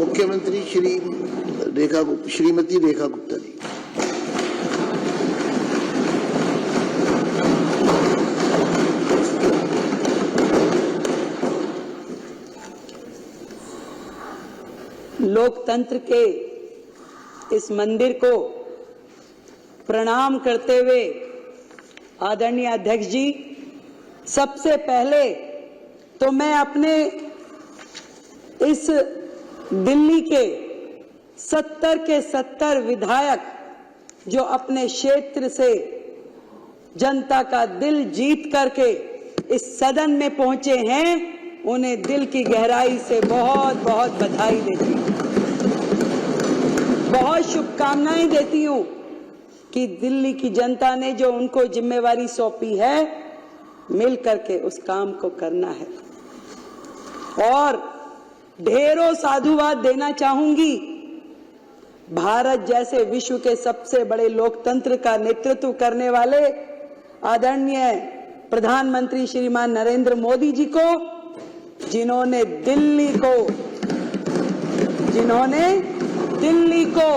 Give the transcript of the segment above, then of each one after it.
मुख्यमंत्री श्रीमती रेखा गुप्ता जी। लोकतंत्र के इस मंदिर को प्रणाम करते हुए आदरणीय अध्यक्ष जी, सबसे पहले तो मैं अपने इस दिल्ली के 70 के 70 विधायक जो अपने क्षेत्र से जनता का दिल जीत करके इस सदन में पहुंचे हैं, उन्हें दिल की गहराई से बहुत बहुत बधाई देती हूं, बहुत शुभकामनाएं देती हूं कि दिल्ली की जनता ने जो उनको जिम्मेवारी सौंपी है, मिल करके उस काम को करना है। और ढेरों साधुवाद देना चाहूंगी भारत जैसे विश्व के सबसे बड़े लोकतंत्र का नेतृत्व करने वाले आदरणीय प्रधानमंत्री श्रीमान नरेंद्र मोदी जी को, जिन्होंने दिल्ली को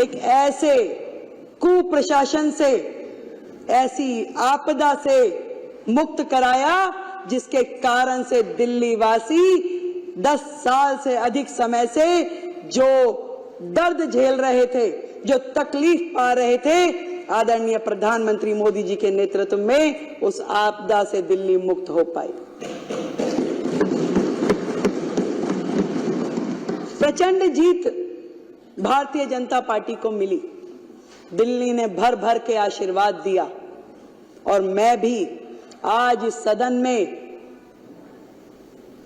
एक ऐसे कुप्रशासन से, ऐसी आपदा से मुक्त कराया जिसके कारण से दिल्ली वासी 10 साल से अधिक समय से जो दर्द झेल रहे थे, जो तकलीफ पा रहे थे, आदरणीय प्रधानमंत्री मोदी जी के नेतृत्व में उस आपदा से दिल्ली मुक्त हो पाई। प्रचंड जीत भारतीय जनता पार्टी को मिली। दिल्ली ने भर भर के आशीर्वाद दिया और मैं भी आज इस सदन में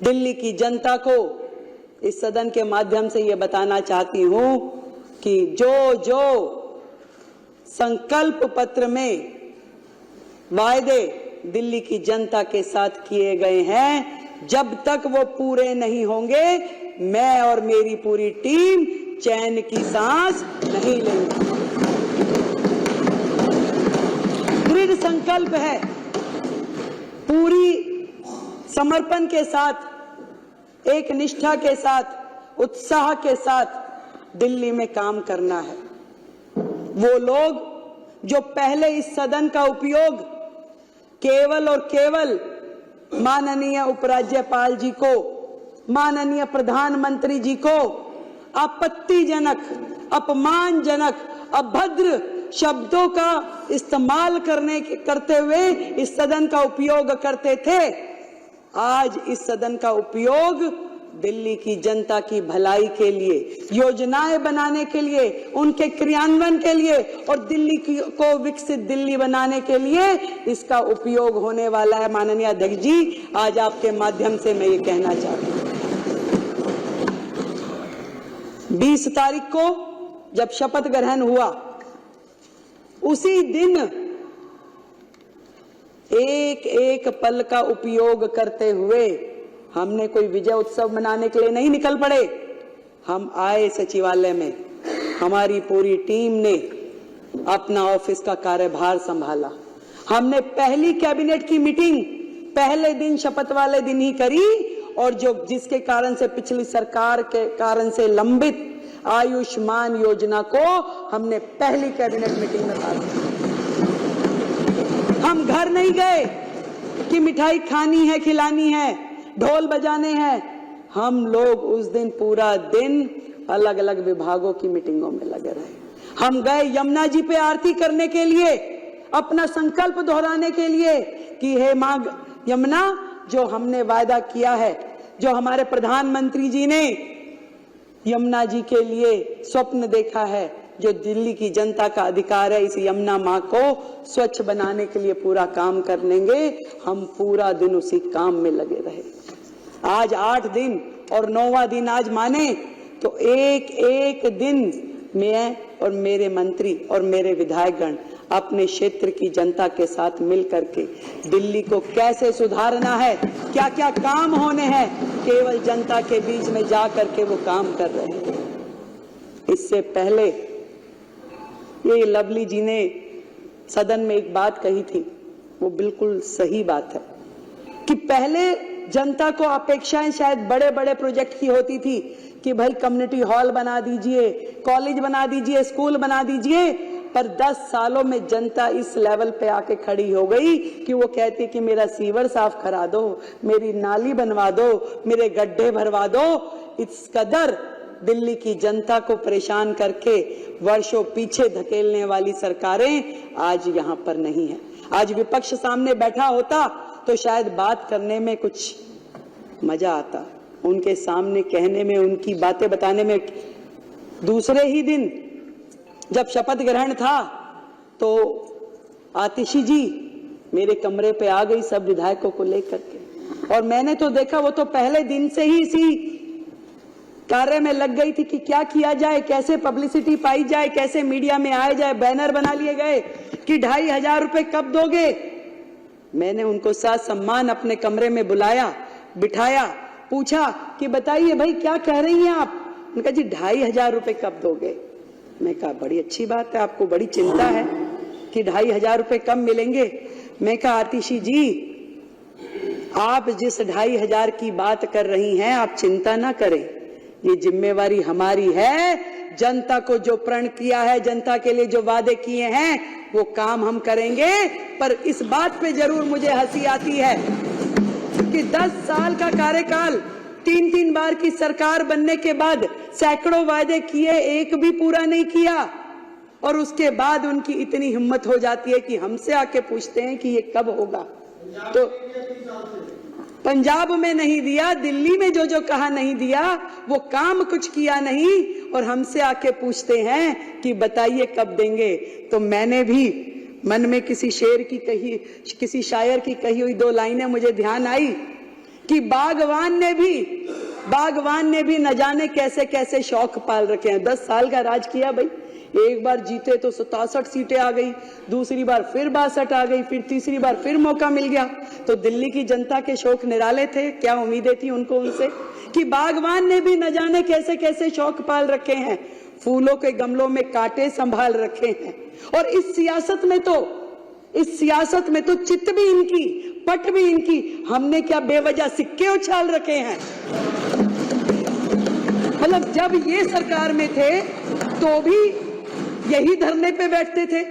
दिल्ली की जनता को इस सदन के माध्यम से ये बताना चाहती हूं कि जो जो संकल्प पत्र में वायदे दिल्ली की जनता के साथ किए गए हैं, जब तक वो पूरे नहीं होंगे, मैं और मेरी पूरी टीम चैन की सांस नहीं लेंगे। दृढ़ संकल्प है, पूरी समर्पण के साथ, एक निष्ठा के साथ, उत्साह के साथ दिल्ली में काम करना है। वो लोग जो पहले इस सदन का उपयोग केवल और केवल माननीय उपराज्यपाल जी को, माननीय प्रधानमंत्री जी को आपत्तिजनक, अपमानजनक, अभद्र शब्दों का इस्तेमाल करते हुए इस सदन का उपयोग करते थे, आज इस सदन का उपयोग दिल्ली की जनता की भलाई के लिए, योजनाएं बनाने के लिए, उनके क्रियान्वयन के लिए और दिल्ली को विकसित दिल्ली बनाने के लिए इसका उपयोग होने वाला है। माननीय अध्यक्ष जी, आज आपके माध्यम से मैं ये कहना चाहती हूँ, 20 तारीख को जब शपथ ग्रहण हुआ, उसी दिन एक एक पल का उपयोग करते हुए हमने कोई विजय उत्सव मनाने के लिए नहीं निकल पड़े। हम आए सचिवालय में, हमारी पूरी टीम ने अपना ऑफिस का कार्यभार संभाला। हमने पहली कैबिनेट की मीटिंग पहले दिन, शपथ वाले दिन ही करी और जिसके कारण से पिछली सरकार के कारण से लंबित आयुष्मान योजना को हमने पहली कैबिनेट मीटिंग में पास किया। हम घर नहीं गए कि मिठाई खानी है, खिलानी है, ढोल बजाने हैं। हम लोग उस दिन पूरा दिन अलग अलग विभागों की मीटिंगों में लगे रहे। हम गए यमुना जी पे आरती करने के लिए, अपना संकल्प दोहराने के लिए कि हे मां यमुना, जो हमने वायदा किया है, जो हमारे प्रधानमंत्री जी ने यमुना जी के लिए स्वप्न देखा है, जो दिल्ली की जनता का अधिकार है, इस यमुना मां को स्वच्छ बनाने के लिए पूरा काम कर लेंगे। हम पूरा दिन उसी काम में लगे रहे। आज 8 दिन और 9वां दिन आज माने तो एक एक दिन मैं और मेरे मंत्री और मेरे विधायकगण अपने क्षेत्र की जनता के साथ मिल करके दिल्ली को कैसे सुधारना है, क्या क्या काम होने हैं, केवल जनता के बीच में जा करके वो काम कर रहे हैं। इससे पहले ये लवली जी ने सदन में एक बात कही थी, वो बिल्कुल सही बात है कि पहले जनता को अपेक्षाएं शायद बड़े बड़े प्रोजेक्ट की होती थी कि भाई कम्युनिटी हॉल बना दीजिए, कॉलेज बना दीजिए, स्कूल बना दीजिए, पर 10 सालों में जनता इस लेवल पे आके खड़ी हो गई कि वो कहती कि मेरा सीवर साफ करा दो, मेरी नाली बनवा दो, मेरे गड्ढे भरवा दो। इस कदर दिल्ली की जनता को परेशान करके वर्षों पीछे धकेलने वाली सरकारें आज यहाँ पर नहीं है। आज विपक्ष सामने बैठा होता तो शायद बात करने में कुछ मजा आता, उनके सामने कहने में, उनकी बातें बताने में। दूसरे ही दिन जब शपथ ग्रहण था तो आतिशी जी मेरे कमरे पे आ गई सब विधायकों को लेकर के, और मैंने तो देखा वो तो पहले दिन से ही इसी कार्य में लग गई थी कि क्या किया जाए, कैसे पब्लिसिटी पाई जाए, कैसे मीडिया में आया जाए। बैनर बना लिए गए कि 2,500 रुपए कब दोगे। मैंने उनको साथ सम्मान अपने कमरे में बुलाया, बिठाया, पूछा कि बताइए भाई क्या कह रही हैं आप। उन्होंने कहा जी 2,500 रुपए कब दोगे। मैं कहा बड़ी अच्छी बात है, आपको बड़ी चिंता है कि 2,500 रुपए कब मिलेंगे। मैं कहा आतिशी जी आप जिस 2,500 की बात कर रही हैं आप चिंता ना करें, ये जिम्मेवारी हमारी है। जनता को जो प्रण किया है, जनता के लिए जो वादे किए हैं वो काम हम करेंगे। पर इस बात पे जरूर मुझे हंसी आती है कि 10 साल का कार्यकाल, 3-3 बार की सरकार बनने के बाद सैकड़ों वादे किए, एक भी पूरा नहीं किया। और उसके बाद उनकी इतनी हिम्मत हो जाती है कि हमसे आके पूछते हैं कि ये कब होगा। तो पंजाब में नहीं दिया, दिल्ली में जो जो कहा नहीं दिया, वो काम कुछ किया नहीं, और हमसे आके पूछते हैं कि बताइए कब देंगे। तो मैंने भी मन में किसी शेर की कही, किसी शायर की कही हुई 2 लाइनें मुझे ध्यान आई कि बागवान ने भी न जाने कैसे कैसे शौक पाल रखे हैं। 10 साल का राज किया भाई, एक बार जीते तो 67 सीटें आ गई, दूसरी बार फिर 62 आ गई, फिर तीसरी बार फिर मौका मिल गया। तो दिल्ली की जनता के शौक निराले थे, क्या उम्मीदें थी उनको उनसे कि बागवान ने भी न जाने कैसे कैसे शौक पाल रखे हैं, फूलों के गमलों में कांटे संभाल रखे हैं। और इस सियासत में तो चित भी इनकी, पट भी इनकी, हमने क्या बेवजह सिक्के उछाल रखे हैं। मतलब जब ये सरकार में थे तो भी यही धरने पे बैठते थे,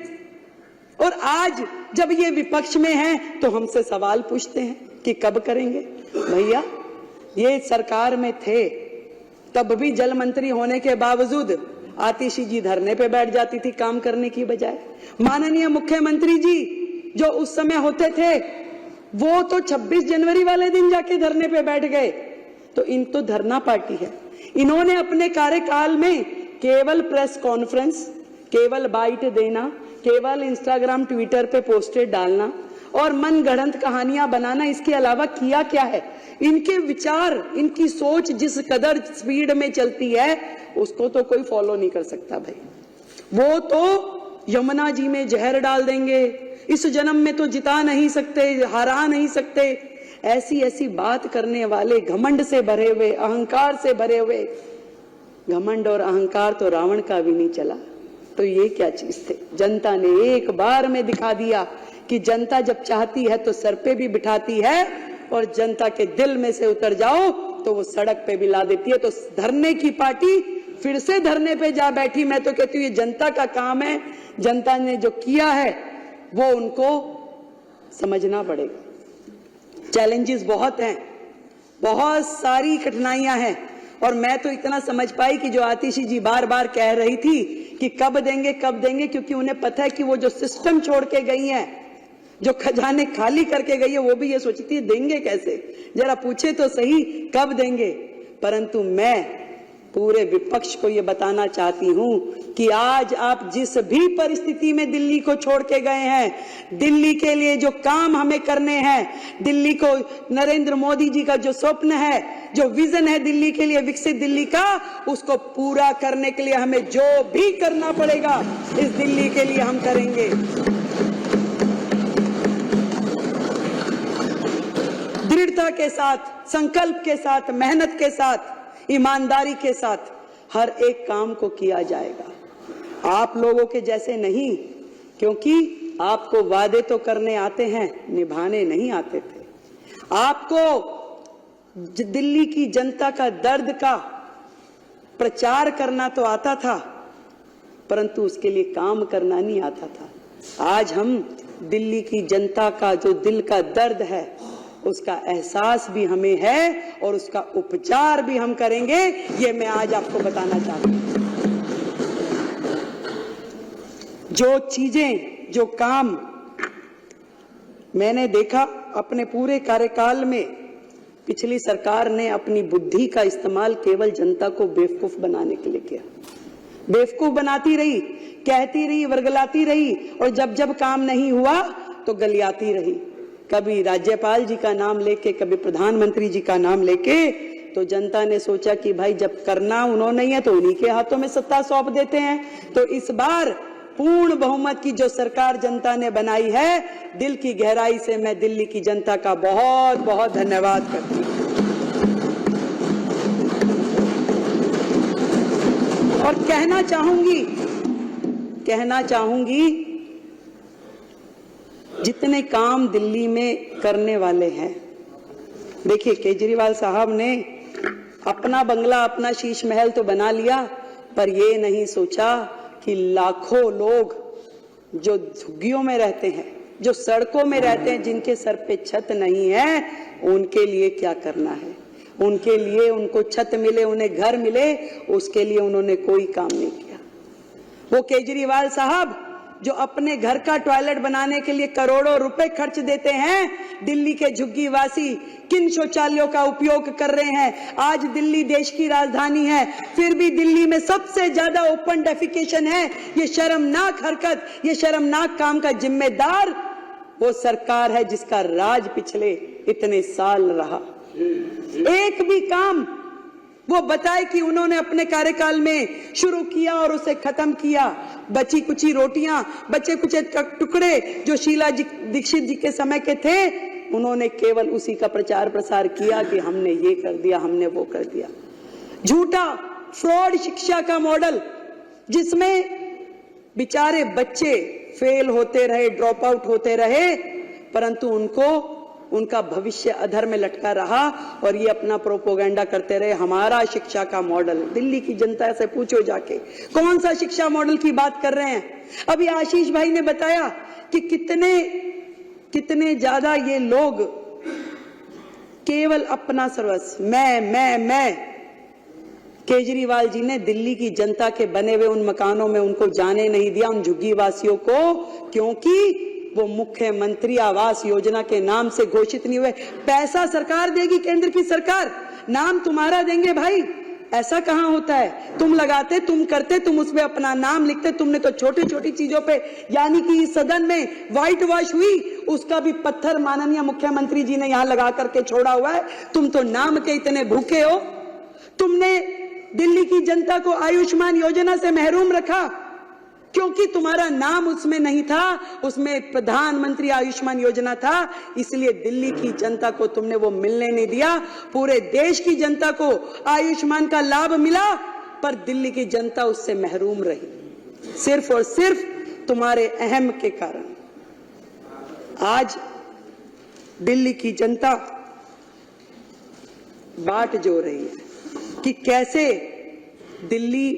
और आज जब ये विपक्ष में हैं तो हमसे सवाल पूछते हैं कि कब करेंगे। भैया ये सरकार में थे तब भी जल मंत्री होने के बावजूद आतिशी जी धरने पे बैठ जाती थी काम करने की बजाय। माननीय मुख्यमंत्री जी जो उस समय होते थे वो तो 26 जनवरी वाले दिन जाके धरने पे बैठ गए। तो इन तो धरना पार्टी है। इन्होंने अपने कार्यकाल में केवल प्रेस कॉन्फ्रेंस, केवल बाइट देना, केवल इंस्टाग्राम ट्विटर पे पोस्टर डालना और मनगढ़ंत कहानियां बनाना, इसके अलावा किया क्या है। इनके विचार, इनकी सोच जिस कदर स्पीड में चलती है उसको तो कोई फॉलो नहीं कर सकता भाई। वो तो यमुना जी में जहर डाल देंगे, इस जन्म में तो जिता नहीं सकते, हरा नहीं सकते, ऐसी ऐसी बात करने वाले, घमंड से भरे हुए, अहंकार से भरे हुए। घमंड और अहंकार तो रावण का भी नहीं चला, तो ये क्या चीज थे। जनता ने एक बार में दिखा दिया कि जनता जब चाहती है तो सर पे भी बिठाती है, और जनता के दिल में से उतर जाओ तो वो सड़क पे भी ला देती है। तो धरने की पार्टी फिर से धरने पे जा बैठी। मैं तो कहती हूँ ये जनता का काम है, जनता ने जो किया है वो उनको समझना पड़ेगा। चैलेंजेस बहुत हैं, बहुत सारी कठिनाइयां हैं, और मैं तो इतना समझ पाई कि जो आतिशी जी बार बार कह रही थी कि कब देंगे कब देंगे, क्योंकि उन्हें पता है कि वो जो सिस्टम छोड़ के गई हैं, जो खजाने खाली करके गई है, वो भी ये सोचती है देंगे कैसे, जरा पूछे तो सही कब देंगे। परंतु मैं पूरे विपक्ष को ये बताना चाहती हूं कि आज आप जिस भी परिस्थिति में दिल्ली को छोड़ के गए हैं, दिल्ली के लिए जो काम हमें करने हैं, दिल्ली को, नरेंद्र मोदी जी का जो स्वप्न है, जो विजन है दिल्ली के लिए, विकसित दिल्ली का, उसको पूरा करने के लिए हमें जो भी करना पड़ेगा इस दिल्ली के लिए हम करेंगे। दृढ़ता के साथ, संकल्प के साथ, मेहनत के साथ, ईमानदारी के साथ हर एक काम को किया जाएगा। आप लोगों के जैसे नहीं, क्योंकि आपको वादे तो करने आते हैं, निभाने नहीं आते थे। आपको दिल्ली की जनता का दर्द का प्रचार करना तो आता था, परंतु उसके लिए काम करना नहीं आता था। आज हम दिल्ली की जनता का जो दिल का दर्द है उसका एहसास भी हमें है और उसका उपचार भी हम करेंगे, ये मैं आज आपको बताना चाहता हूं। जो चीजें, जो काम मैंने देखा अपने पूरे कार्यकाल में, पिछली सरकार ने अपनी बुद्धि का इस्तेमाल केवल जनता को बेवकूफ बनाने के लिए किया। बेवकूफ बनाती रही, कहती रही, वर्गलाती रही, और जब जब काम नहीं हुआ तो गलियाती रही। कभी राज्यपाल जी का नाम लेके, कभी प्रधानमंत्री जी का नाम लेके। तो जनता ने सोचा कि भाई जब करना उन्होंने ही है तो उन्हीं के हाथों में सत्ता सौंप देते हैं। तो इस बार पूर्ण बहुमत की जो सरकार जनता ने बनाई है, दिल की गहराई से मैं दिल्ली की जनता का बहुत बहुत धन्यवाद करती हूं। और कहना चाहूंगी जितने काम दिल्ली में करने वाले हैं, देखिए केजरीवाल साहब ने अपना बंगला, अपना शीश महल तो बना लिया, पर ये नहीं सोचा कि लाखों लोग जो झुग्गियों में रहते हैं, जो सड़कों में रहते हैं, जिनके सर पे छत नहीं है, उनके लिए क्या करना है। उनके लिए, उनको छत मिले, उन्हें घर मिले, उसके लिए उन्होंने कोई काम नहीं किया। वो केजरीवाल साहब जो अपने घर का टॉयलेट बनाने के लिए करोड़ों रुपए खर्च देते हैं, दिल्ली के झुग्गीवासी किन शौचालयों का उपयोग कर रहे हैं। आज दिल्ली देश की राजधानी है, फिर भी दिल्ली में सबसे ज्यादा ओपन डेफिकेशन है। ये शर्मनाक हरकत, ये शर्मनाक काम का जिम्मेदार वो सरकार है जिसका राज पिछले इतने साल रहा। एक भी काम वो बताए कि उन्होंने अपने कार्यकाल में शुरू किया और उसे खत्म किया। बची कुची रोटियां, बचे कुछ टुकड़े जो शीला दीक्षित जी के समय के थे, उन्होंने केवल उसी का प्रचार प्रसार किया कि हमने ये कर दिया, हमने वो कर दिया। झूठा फ्रॉड शिक्षा का मॉडल, जिसमें बेचारे बच्चे फेल होते रहे, ड्रॉप आउट होते रहे, परंतु उनका भविष्य अधर में लटका रहा और ये अपना प्रोपोगंडा करते रहे, हमारा शिक्षा का मॉडल। दिल्ली की जनता से पूछो जाके कौन सा शिक्षा मॉडल की बात कर रहे हैं। अभी आशीष भाई ने बताया कि कितने ज्यादा ये लोग केवल अपना सर्वस्व, मैं। केजरीवाल जी ने दिल्ली की जनता के बने हुए उन मकानों में उनको जाने नहीं दिया, उन झुग्गी वासियों को, क्योंकि वो मुख्यमंत्री आवास योजना के नाम से घोषित नहीं हुए। पैसा सरकार देगी, केंद्र की सरकार, नाम तुम्हारा देंगे भाई। ऐसा कहां होता है? तुम लगाते, तुम करते, तुम उसमें अपना नाम लिखते। तुमने तो छोटी छोटी चीजों पे, यानी कि इस सदन में व्हाइट वॉश हुई, उसका भी पत्थर माननीय मुख्यमंत्री जी ने यहां लगा करके छोड़ा हुआ है। तुम तो नाम के इतने भूखे हो। तुमने दिल्ली की जनता को आयुष्मान योजना से महरूम रखा क्योंकि तुम्हारा नाम उसमें नहीं था, उसमें प्रधानमंत्री आयुष्मान योजना था, इसलिए दिल्ली की जनता को तुमने वो मिलने नहीं दिया। पूरे देश की जनता को आयुष्मान का लाभ मिला, पर दिल्ली की जनता उससे महरूम रही, सिर्फ और सिर्फ तुम्हारे अहम के कारण। आज दिल्ली की जनता बाट जो रही है कि कैसे दिल्ली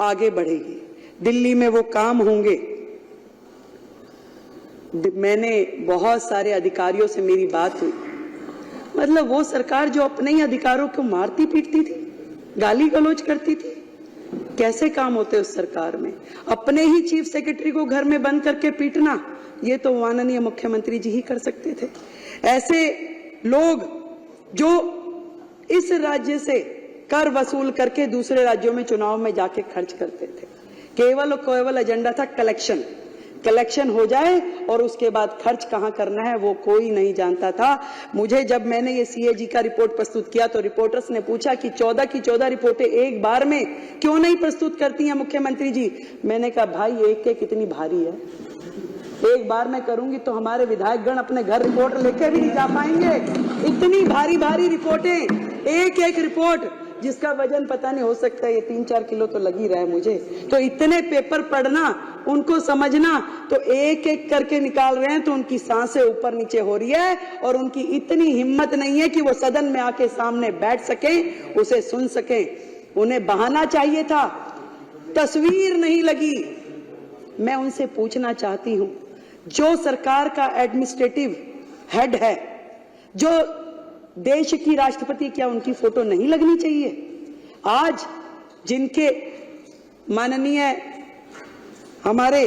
आगे बढ़ेगी, दिल्ली में वो काम होंगे। मैंने बहुत सारे अधिकारियों से मेरी बात हुई, मतलब वो सरकार जो अपने ही अधिकारों को मारती पीटती थी, गाली गलौज करती थी, कैसे काम होते उस सरकार में? अपने ही चीफ सेक्रेटरी को घर में बंद करके पीटना, ये तो माननीय मुख्यमंत्री जी ही कर सकते थे। ऐसे लोग जो इस राज्य से कर वसूल करके दूसरे राज्यों में चुनाव में जाके खर्च करते थे, केवल एजेंडा था कलेक्शन हो जाए और उसके बाद खर्च कहां करना है वो कोई नहीं जानता था। मुझे जब मैंने ये सीएजी का रिपोर्ट प्रस्तुत किया तो रिपोर्टर्स ने पूछा कि 14 की 14 रिपोर्टें एक बार में क्यों नहीं प्रस्तुत करती हैं मुख्यमंत्री जी? मैंने कहा भाई एक कितनी भारी है, एक बार में करूंगी तो हमारे विधायकगण अपने घर रिपोर्ट लेके भी नहीं जा पाएंगे। इतनी भारी भारी रिपोर्टें, एक रिपोर्ट जिसका वजन पता नहीं, हो सकता है ये 3-4 किलो तो लग ही रहा है मुझे। तो इतने पेपर पढ़ना, उनको समझना, तो एक एक करके निकाल रहे हैं तो उनकी सांसें ऊपर नीचे हो रही है और उनकी इतनी हिम्मत नहीं है कि वो सदन में आके सामने बैठ सके, उसे सुन सके। उन्हें बहाना चाहिए था, तस्वीर नहीं लगी। मैं उनसे पूछना चाहती हूं, जो सरकार का एडमिनिस्ट्रेटिव हेड है, जो देश की राष्ट्रपति, क्या उनकी फोटो नहीं लगनी चाहिए? आज जिनके माननीय हमारे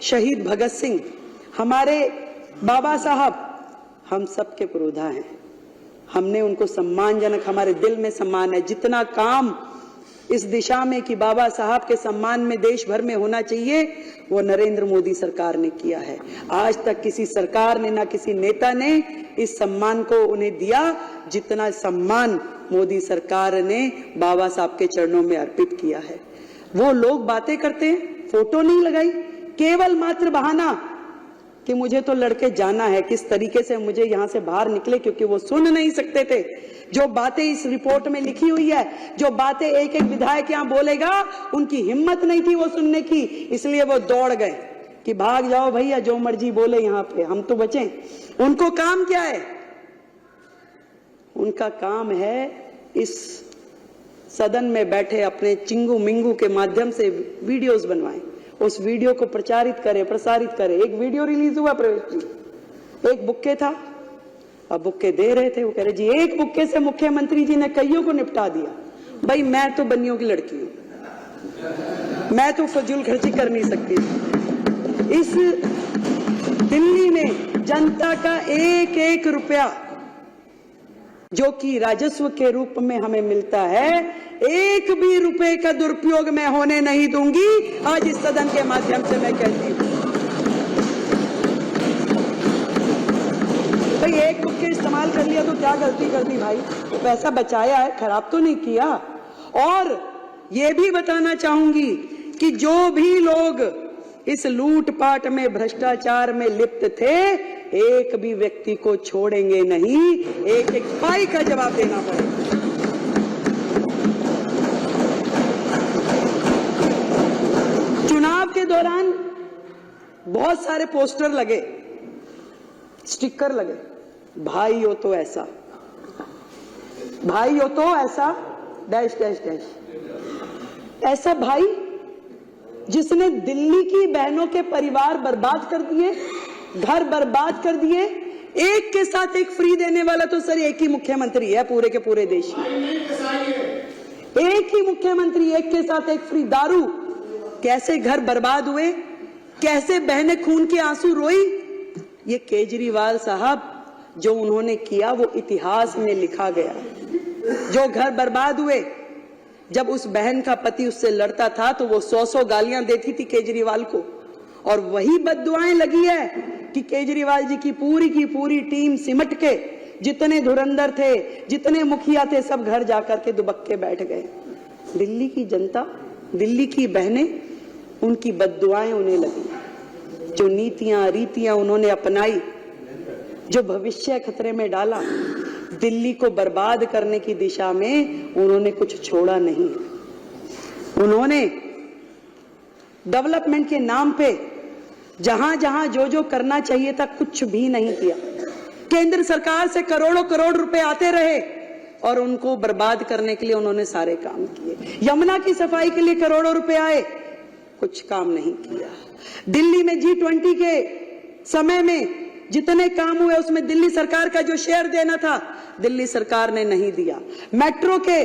शहीद भगत सिंह, हमारे बाबा साहब, हम सबके पुरोधा हैं। हमने उनको सम्मानजनक, हमारे दिल में सम्मान है। जितना काम इस दिशा में कि बाबा साहब के सम्मान में देश भर में होना चाहिए, वो नरेंद्र मोदी सरकार ने किया है। आज तक किसी सरकार ने, ना किसी नेता ने इस सम्मान को उन्हें दिया जितना सम्मान मोदी सरकार ने बाबा साहब के चरणों में अर्पित किया है। वो लोग बातें करते हैं, फोटो नहीं लगाई, केवल मात्र बहाना कि मुझे तो लड़के जाना है। किस तरीके से मुझे यहां से बाहर निकले, क्योंकि वो सुन नहीं सकते थे जो बातें इस रिपोर्ट में लिखी हुई है, जो बातें एक एक विधायक यहां बोलेगा, उनकी हिम्मत नहीं थी वो सुनने की, इसलिए वो दौड़ गए कि भाग जाओ भैया, जो मर्जी बोले यहां पे, हम तो बचें। उनको काम क्या है? उनका काम है इस सदन में बैठे अपने चिंगू मिंगू के माध्यम से वीडियोस बनवाएं, उस वीडियो को प्रचारित करे, प्रसारित करे। एक वीडियो रिलीज हुआ प्रवेश जी, एक बुक्के था, अब बुक्के दे रहे थे, वो कह रहे जी एक बुक्के से मुख्यमंत्री जी ने कईयों को निपटा दिया। भाई मैं तो बनियों की लड़की हूं, मैं तो फजूल खर्ची कर नहीं सकती। इस दिल्ली में जनता का एक एक रुपया जो कि राजस्व के रूप में हमें मिलता है, एक भी रुपए का दुरुपयोग मैं होने नहीं दूंगी। आज इस सदन के माध्यम से मैं कहती हूं, भाई एक बुक्के इस्तेमाल कर लिया तो क्या गलती कर दी भाई? पैसा बचाया है, खराब तो नहीं किया। और ये भी बताना चाहूंगी कि जो भी लोग इस लूटपाट में, भ्रष्टाचार में लिप्त थे, एक भी व्यक्ति को छोड़ेंगे नहीं, एक एक पाई का जवाब देना पड़ेगा। चुनाव के दौरान बहुत सारे पोस्टर लगे, स्टिकर लगे, भाई हो तो ऐसा, भाई हो तो ऐसा, डैश डैश डैश। ऐसा भाई जिसने दिल्ली की बहनों के परिवार बर्बाद कर दिए, घर बर्बाद कर दिए, एक के साथ एक फ्री देने वाला तो सर एक ही मुख्यमंत्री है पूरे के पूरे देश में। एक ही मुख्यमंत्री, एक के साथ एक फ्री। दारू, कैसे घर बर्बाद हुए, कैसे बहनें खून के आंसू रोई, ये केजरीवाल साहब जो उन्होंने किया वो इतिहास में लिखा गया। जो घर बर्बाद हुए, जब उस बहन का पति उससे लड़ता था तो वो 100 गालियां देती थी केजरीवाल को, और वही बद्दुआएं लगी है कि केजरीवाल जी की पूरी टीम सिमट के, जितने धुरंधर थे, जितने मुखिया थे, सब घर जाकर के दुबक्के बैठ गए। दिल्ली की जनता, दिल्ली की बहनें, उनकी बद्दुआएं उन्हें लगी। जो नीतियां रीतियां उन्होंने अपनाई, जो भविष्य खतरे में डाला, दिल्ली को बर्बाद करने की दिशा में उन्होंने कुछ छोड़ा नहीं। उन्होंने डेवलपमेंट के नाम पे जहां जहां जो जो करना चाहिए था कुछ भी नहीं किया। केंद्र सरकार से करोड़ों करोड़ रुपए आते रहे और उनको बर्बाद करने के लिए उन्होंने सारे काम किए। यमुना की सफाई के लिए करोड़ों रुपए आए, कुछ काम नहीं किया। दिल्ली में G20 के समय में जितने काम हुए उसमें दिल्ली सरकार का जो शेयर देना था दिल्ली सरकार ने नहीं दिया। मेट्रो के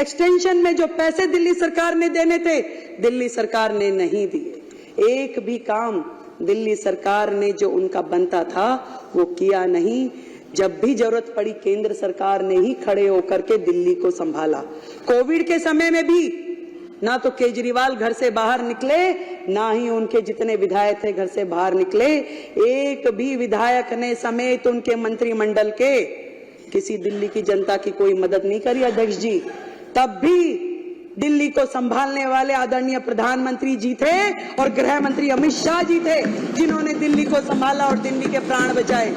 एक्सटेंशन में जो पैसे दिल्ली सरकार ने देने थे दिल्ली सरकार ने नहीं दिए। एक भी काम दिल्ली सरकार ने जो उनका बनता था वो किया नहीं। जब भी जरूरत पड़ी केंद्र सरकार ने ही खड़े होकर के दिल्ली को संभाला। कोविड के समय में भी ना तो केजरीवाल घर से बाहर निकले, ना ही उनके जितने विधायक थे घर से बाहर निकले। एक भी विधायक ने समेत उनके मंत्रिमंडल के किसी दिल्ली की जनता की कोई मदद नहीं करी अध्यक्ष जी। तब भी दिल्ली को संभालने वाले आदरणीय प्रधानमंत्री जी थे और गृह मंत्री अमित शाह जी थे जिन्होंने दिल्ली को संभाला और दिल्ली के प्राण बचाए।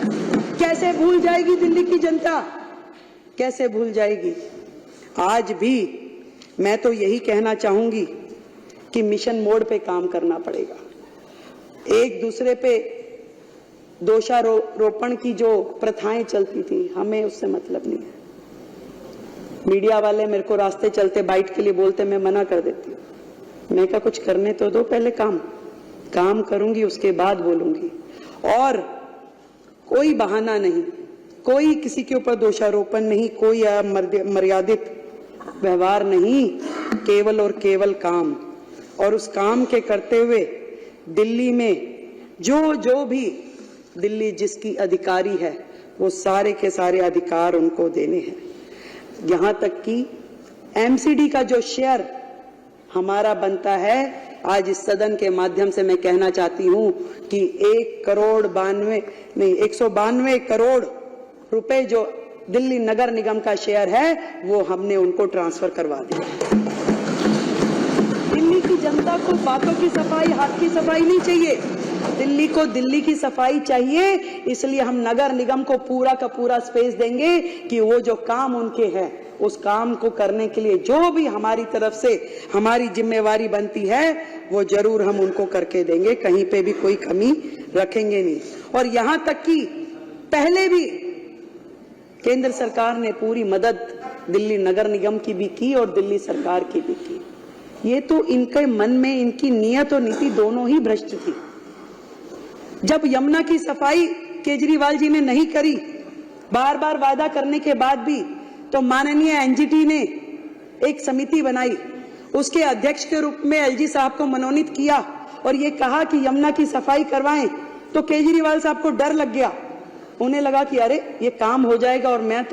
कैसे भूल जाएगी दिल्ली की जनता, कैसे भूल जाएगी। आज भी मैं तो यही कहना चाहूंगी कि मिशन मोड पे काम करना पड़ेगा। एक दूसरे पे दोषारोपण की जो प्रथाएं चलती थी हमें उससे मतलब नहीं है। मीडिया वाले मेरे को रास्ते चलते बाइट के लिए बोलते, मैं मना कर देती हूँ। मैं क्या, कुछ करने तो दो, पहले काम करूंगी, उसके बाद बोलूंगी। और कोई बहाना नहीं, कोई किसी के ऊपर दोषारोपण नहीं, कोई मर्यादित व्यवहार नहीं, केवल और केवल काम। और उस काम के करते हुए दिल्ली में जो भी दिल्ली जिसकी अधिकारी है, वो सारे के सारे अधिकार उनको देने हैं। यहां तक कि एमसीडी का जो शेयर हमारा बनता है, आज इस सदन के माध्यम से मैं कहना चाहती हूं कि 192 करोड़ रुपए जो दिल्ली नगर निगम का शेयर है, वो हमने उनको ट्रांसफर करवा दिया। दिल्ली की जनता को बातों की सफाई, हाथ की सफाई नहीं चाहिए, दिल्ली को दिल्ली की सफाई चाहिए। इसलिए हम नगर निगम को पूरा का पूरा स्पेस देंगे कि वो जो काम उनके हैं, उस काम को करने के लिए जो भी हमारी तरफ से हमारी जिम्मेवारी बनती है, वो जरूर हम उनको करके देंगे, कहीं पे भी कोई कमी रखेंगे नहीं। और यहां तक कि पहले भी केंद्र सरकार ने पूरी मदद दिल्ली नगर निगम की भी की और दिल्ली सरकार की भी की। ये तो इनके मन में, इनकी नीयत और नीति दोनों ही भ्रष्ट थी। जब यमुना की सफाई केजरीवाल जी ने नहीं करी, बार बार वादा करने के बाद भी, तो माननीय एनजीटी ने एक समिति बनाई, उसके अध्यक्ष के रूप में एलजी साहब को मनोनीत किया और ये कहा कि यमुना की सफाई करवाएं। तो केजरीवाल साहब को डर लग गया, उन्हें लगा कि अरे ये काम हो जाएगा और मैं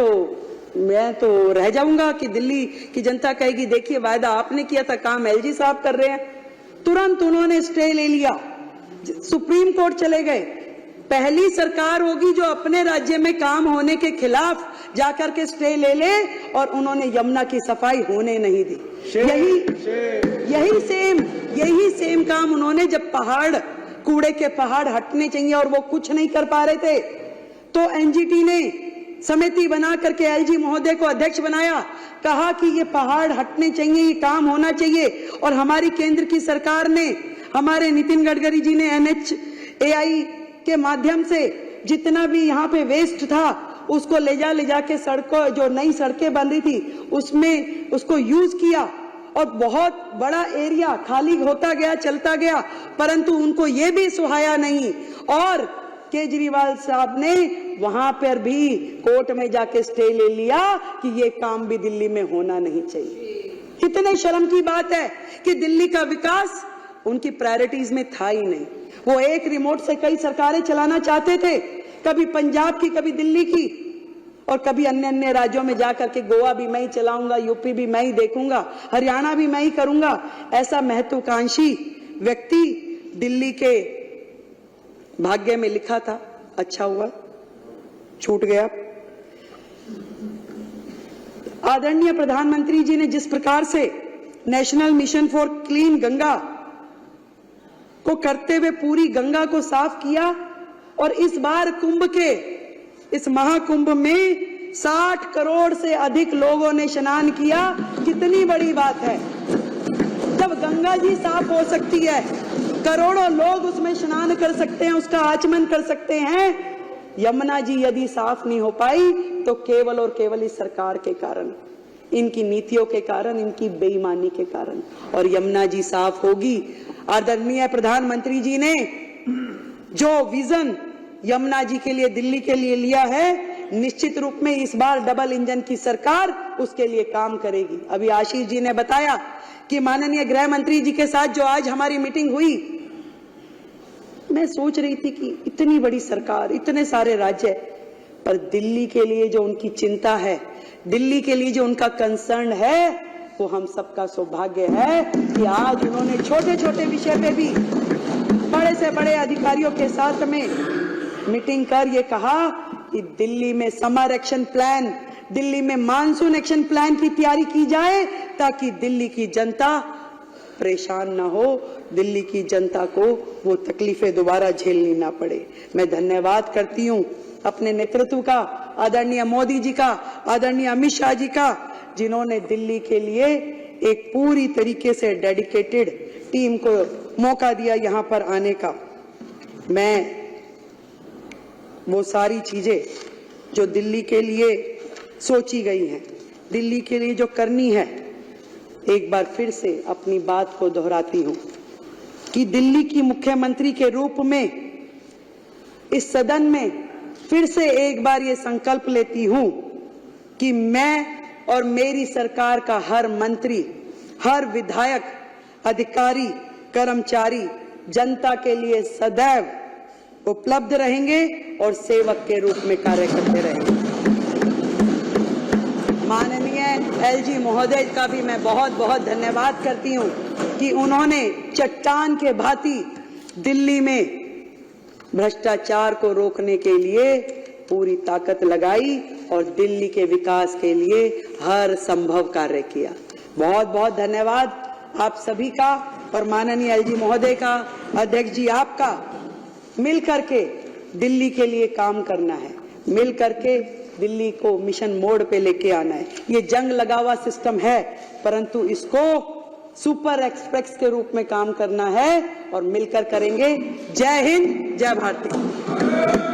तो रह जाऊंगा कि दिल्ली की जनता कहेगी देखिए वायदा आपने किया था, काम एलजी साहब कर रहे हैं। तुरंत उन्होंने स्टे ले लिया, सुप्रीम कोर्ट चले गए। पहली सरकार होगी जो अपने राज्य में काम होने के खिलाफ जाकर के स्टे ले ले, और उन्होंने यमुना की सफाई होने नहीं दी। यही सेम काम उन्होंने, जब कूड़े के पहाड़ हटने चाहिए और वो कुछ नहीं कर पा रहे थे, तो एनजीटी ने समिति बना करके एलजी महोदय को अध्यक्ष बनाया, कहा कि ये पहाड़ हटने चाहिए, ये काम होना चाहिए। और हमारी केंद्र की सरकार ने, हमारे नितिन गडकरी जी ने NHAI के माध्यम से जितना भी यहाँ पे वेस्ट था, उसको ले जा के सड़कों, जो नई सड़कें बन रही थी, उसमें उसको यूज किया और बहुत बड़ा एरिया खाली होता गया, चलता गया, परंतु उनको ये भी सुहाया नहीं। और केजरीवाल साहब ने वहां पर भी कोर्ट में जाके स्टे ले लिया कि ये काम भी दिल्ली में होना नहीं चाहिए। कितने शर्म की बात है कि दिल्ली का विकास उनकी प्रायोरिटीज में था ही नहीं। वो एक रिमोट से कई सरकारें चलाना चाहते थे, कभी पंजाब की, कभी दिल्ली की, और कभी अन्य राज्यों में जाकर के गोवा भी मैं ही चलाऊंगा, यूपी भी मैं ही देखूंगा, हरियाणा भी मैं ही करूंगा। ऐसा महत्वाकांक्षी व्यक्ति दिल्ली के भाग्य में लिखा था, अच्छा हुआ छूट गया। आदरणीय प्रधानमंत्री जी ने जिस प्रकार से national mission for clean Ganga को करते हुए पूरी गंगा को साफ किया, और इस बार कुंभ के इस महाकुंभ में 60 करोड़ से अधिक लोगों ने स्नान किया। कितनी बड़ी बात है, जब गंगा जी साफ हो सकती है, करोड़ों लोग उसमें स्नान कर सकते हैं, उसका आचमन कर सकते हैं। यमुना जी यदि साफ नहीं हो पाई तो केवल और केवल इस सरकार के कारण, इनकी नीतियों के कारण, इनकी बेईमानी के कारण। और यमुना जी साफ होगी। आदरणीय प्रधानमंत्री जी ने जो विजन यमुना जी के लिए, दिल्ली के लिए लिया है, निश्चित रूप में इस बार डबल इंजन की सरकार उसके लिए काम करेगी। अभी आशीष जी ने बताया कि माननीय गृह मंत्री जी के साथ जो आज हमारी मीटिंग हुई, मैं सोच रही थी कि इतनी बड़ी सरकार, इतने सारे राज्य, पर दिल्ली के लिए जो उनकी चिंता है, दिल्ली के लिए जो उनका कंसर्न है, वो हम सबका सौभाग्य है कि आज उन्होंने छोटे छोटे विषय पे भी बड़े से बड़े अधिकारियों के साथ में मीटिंग कर ये कहा कि दिल्ली में समर एक्शन प्लान, दिल्ली में मानसून एक्शन प्लान की तैयारी की जाए, ताकि दिल्ली की जनता परेशान ना हो, दिल्ली की जनता को वो तकलीफें दोबारा झेलनी ना पड़े। मैं धन्यवाद करती हूँ अपने नेतृत्व का, आदरणीय मोदी जी का, आदरणीय अमित शाह जी का, जिन्होंने दिल्ली के लिए एक पूरी तरीके से डेडिकेटेड टीम को मौका दिया यहाँ पर आने का। मैं वो सारी चीजें जो दिल्ली के लिए सोची गई हैं, दिल्ली के लिए जो करनी है, एक बार फिर से अपनी बात को दोहराती हूं कि दिल्ली की मुख्यमंत्री के रूप में इस सदन में फिर से एक बार ये संकल्प लेती हूं कि मैं और मेरी सरकार का हर मंत्री, हर विधायक, अधिकारी, कर्मचारी जनता के लिए सदैव उपलब्ध रहेंगे और सेवक के रूप में कार्य करते रहेंगे। माननीय एलजी महोदय का भी मैं बहुत बहुत धन्यवाद करती हूं कि उन्होंने चट्टान के भांति दिल्ली में भ्रष्टाचार को रोकने के लिए पूरी ताकत लगाई और दिल्ली के विकास के लिए हर संभव कार्य किया। बहुत बहुत धन्यवाद आप सभी का और माननीय एलजी महोदय का, अध्यक्ष जी आपका। मिल करके दिल्ली के लिए काम करना है, मिल करके दिल्ली को मिशन मोड पे लेके आना है। ये जंग लगा हुआ सिस्टम है, परंतु इसको सुपर एक्सप्रेस के रूप में काम करना है और मिलकर करेंगे। जय हिंद, जय भारती।